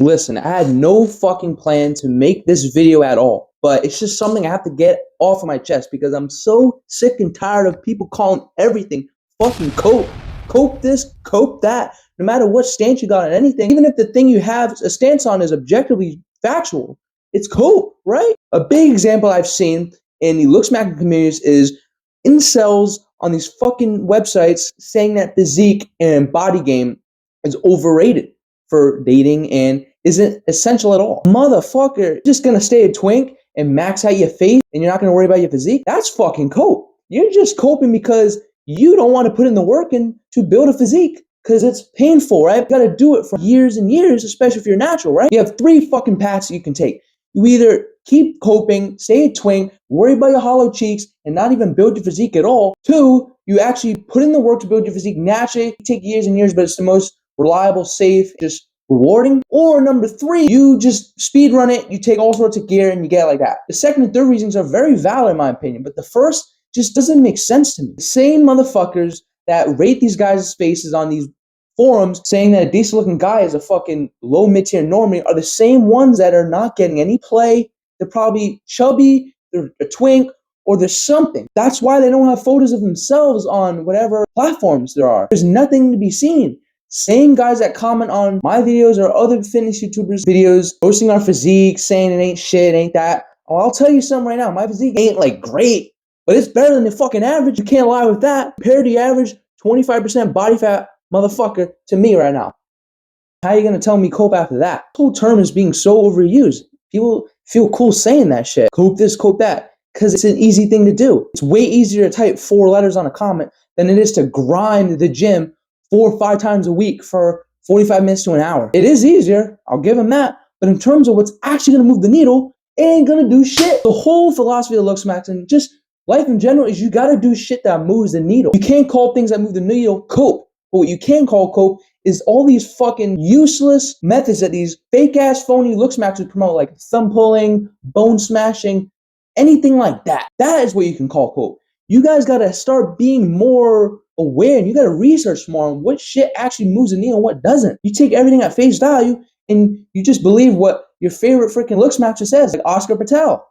Listen, I had no fucking plan to make this video at all, but it's just something I have to get off of my chest because I'm so sick and tired of people calling everything fucking cope. Cope this, cope that. No matter what stance you got on anything, even if the thing you have a stance on is objectively factual, it's cope, right? A big example I've seen in the Looksmaxxing communities is incels on these fucking websites saying that physique and body game is overrated for dating and isn't essential at all. Motherfucker, you're just gonna stay a twink and max out your face and you're not gonna worry about your physique? That's fucking cope. You're just coping because you don't want to put in the work in to build a physique because it's painful, right? You gotta do it for years and years, especially if you're natural, right? You have three fucking paths you can take. You either keep coping, stay a twink, worry about your hollow cheeks, and not even build your physique at all. Two, you actually put in the work to build your physique naturally. It take years and years, but it's the most reliable, safe, just rewarding. Or number three, you just speed run it, you take all sorts of gear and you get it like that. The second and third reasons are very valid in my opinion, but the first just doesn't make sense to me. The same motherfuckers that rate these guys' faces on these forums saying that a decent looking guy is a fucking low mid-tier normie are the same ones that are not getting any play. They're probably chubby, they're a twink, or there's something. That's why they don't have photos of themselves on whatever platforms there are. There's nothing to be seen. Same guys that comment on my videos or other fitness YouTubers' videos, posting our physique, saying it ain't shit, ain't that. Oh, I'll tell you something right now. My physique ain't like great, but it's better than the fucking average. You can't lie with that. Compare the average 25% body fat motherfucker to me right now. How are you gonna tell me cope after that? The whole term is being so overused. People feel cool saying that shit. Cope this, cope that. Because it's an easy thing to do. It's way easier to type 4 letters on a comment than it is to grind the gym 4 or 5 times a week for 45 minutes to an hour. It is easier, I'll give them that, but in terms of what's actually gonna move the needle, it ain't gonna do shit. The whole philosophy of Looksmaxxing, just life in general, is you gotta do shit that moves the needle. You can't call things that move the needle cope, but what you can call cope is all these fucking useless methods that these fake-ass phony Looksmaxxers promote, like thumb pulling, bone smashing, anything like that. That is what you can call cope. You guys gotta start being more aware and you gotta research more on what shit actually moves the needle and what doesn't. You take everything at face value and you just believe what your favorite freaking Looksmaxxer says, like Oscar Patel.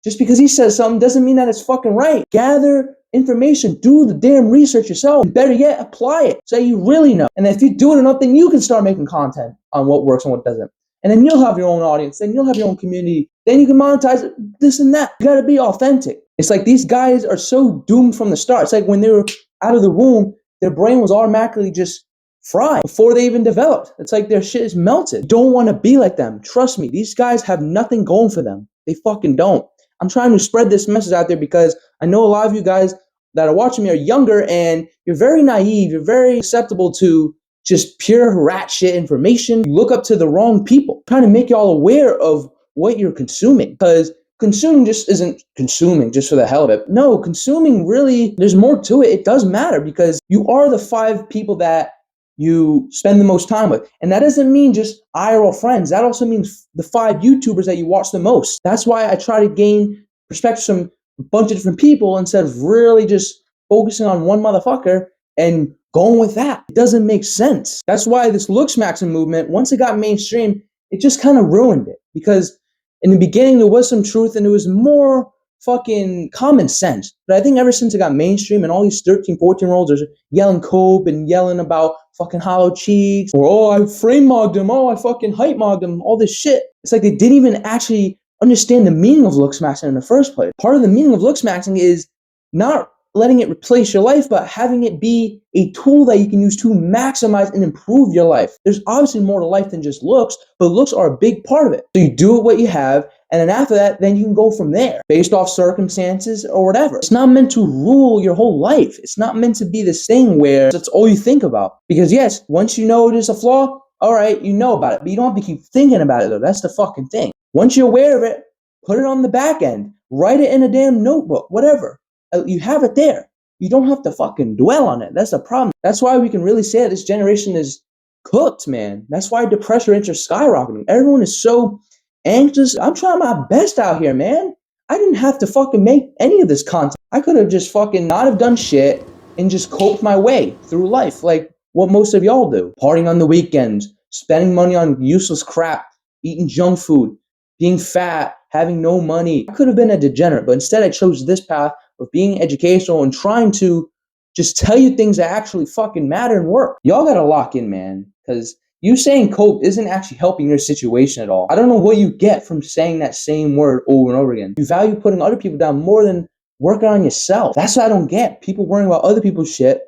Just because he says something doesn't mean that it's fucking right. Gather information, do the damn research yourself, and better yet, apply it so you really know. And if you do it enough, then you can start making content on what works and what doesn't. And then you'll have your own audience, then you'll have your own community, then you can monetize it, this and that. You gotta be authentic. It's like these guys are so doomed from the start. It's like when they were out of the womb, their brain was automatically just fried before they even developed. It's like their shit is melted. You don't want to be like them. Trust me, these guys have nothing going for them. They fucking don't. I'm trying to spread this message out there because I know a lot of you guys that are watching me are younger and you're very naive. You're very susceptible to just pure rat shit information. You look up to the wrong people. I'm trying to make y'all aware of what you're consuming, because consuming just isn't consuming just for the hell of it. No, consuming really, there's more to it. It does matter because you are the 5 people that you spend the most time with. And that doesn't mean just IRL friends. That also means the 5 YouTubers that you watch the most. That's why I try to gain perspectives from a bunch of different people instead of really just focusing on one motherfucker and going with that. It doesn't make sense. That's why this Looksmaxxing movement, once it got mainstream, it just kind of ruined it. Because in the beginning, there was some truth and it was more fucking common sense. But I think ever since it got mainstream and all these 13, 14-year-olds are yelling cope and yelling about fucking hollow cheeks, or oh, I frame mogged him, oh, I fucking height mogged him, all this shit. It's like they didn't even actually understand the meaning of Looksmaxxing in the first place. Part of the meaning of Looksmaxxing is not letting it replace your life, but having it be a tool that you can use to maximize and improve your life. There's obviously more to life than just looks, but looks are a big part of it. So you do what you have, and then after that, then you can go from there, based off circumstances or whatever. It's not meant to rule your whole life. It's not meant to be this thing where that's all you think about. Because yes, once you know there's a flaw, all right, you know about it, but you don't have to keep thinking about it though. That's the fucking thing. Once you're aware of it, put it on the back end, write it in a damn notebook, whatever. You have it there. You don't have to fucking dwell on it. That's the problem. That's why we can really say that this generation is cooked, man. That's why depression rates are skyrocketing. Everyone is so anxious. I'm trying my best out here, man. I didn't have to fucking make any of this content. I could have just fucking not have done shit and just coped my way through life like what most of y'all do. Partying on the weekends, spending money on useless crap, eating junk food, being fat, having no money. I could have been a degenerate, but instead I chose this path of being educational and trying to just tell you things that actually fucking matter and work. Y'all gotta lock in, man, because you saying cope isn't actually helping your situation at all. I don't know what you get from saying that same word over and over again. You value putting other people down more than working on yourself. That's what I don't get. People worrying about other people's shit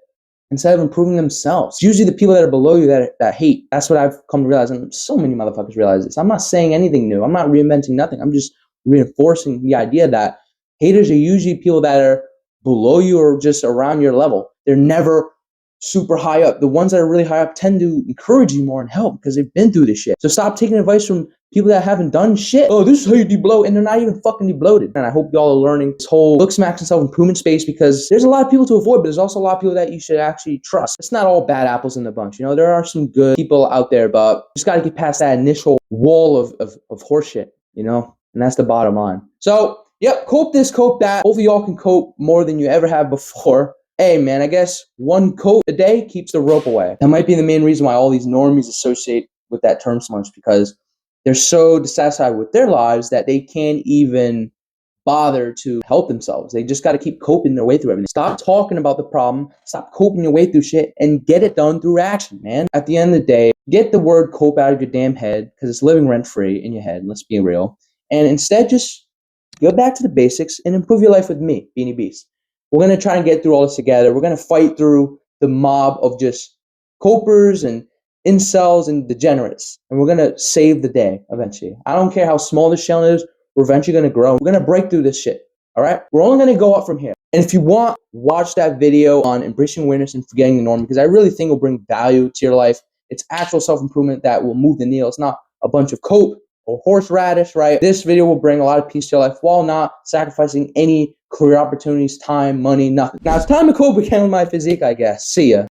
instead of improving themselves. It's usually the people that are below you that hate. That's what I've come to realize, and so many motherfuckers realize this. I'm not saying anything new. I'm not reinventing nothing. I'm just reinforcing the idea that haters are usually people that are below you or just around your level. They're never super high up. The ones that are really high up tend to encourage you more and help because they've been through this shit. So stop taking advice from people that haven't done shit. Oh, this is how you debloat, and they're not even fucking debloated. And I hope y'all are learning this whole Looksmaxxing self-improvement space, because there's a lot of people to avoid, but there's also a lot of people that you should actually trust. It's not all bad apples in the bunch. You know, there are some good people out there, but you just got to get past that initial wall of horseshit, you know? And that's the bottom line. So, yep, cope this, cope that. Hopefully y'all can cope more than you ever have before. Hey, man, I guess one cope a day keeps the rope away. That might be the main reason why all these normies associate with that term so much, because they're so dissatisfied with their lives that they can't even bother to help themselves. They just got to keep coping their way through everything. Stop talking about the problem, stop coping your way through shit, and get it done through action, man. At the end of the day, get the word cope out of your damn head, because it's living rent-free in your head, let's be real. And instead, just go back to the basics and improve your life with me, BeanieBeast. We're going to try and get through all this together. We're going to fight through the mob of just copers and incels and degenerates. And we're going to save the day eventually. I don't care how small this channel is. We're eventually going to grow. We're going to break through this shit. All right? We're only going to go up from here. And if you want, watch that video on embracing awareness and forgetting the norm, because I really think it will bring value to your life. It's actual self-improvement that will move the needle. It's not a bunch of cope or horseradish, right? This video will bring a lot of peace to your life while not sacrificing any career opportunities, time, money, nothing. Now it's time to cope again with my physique, I guess. See ya.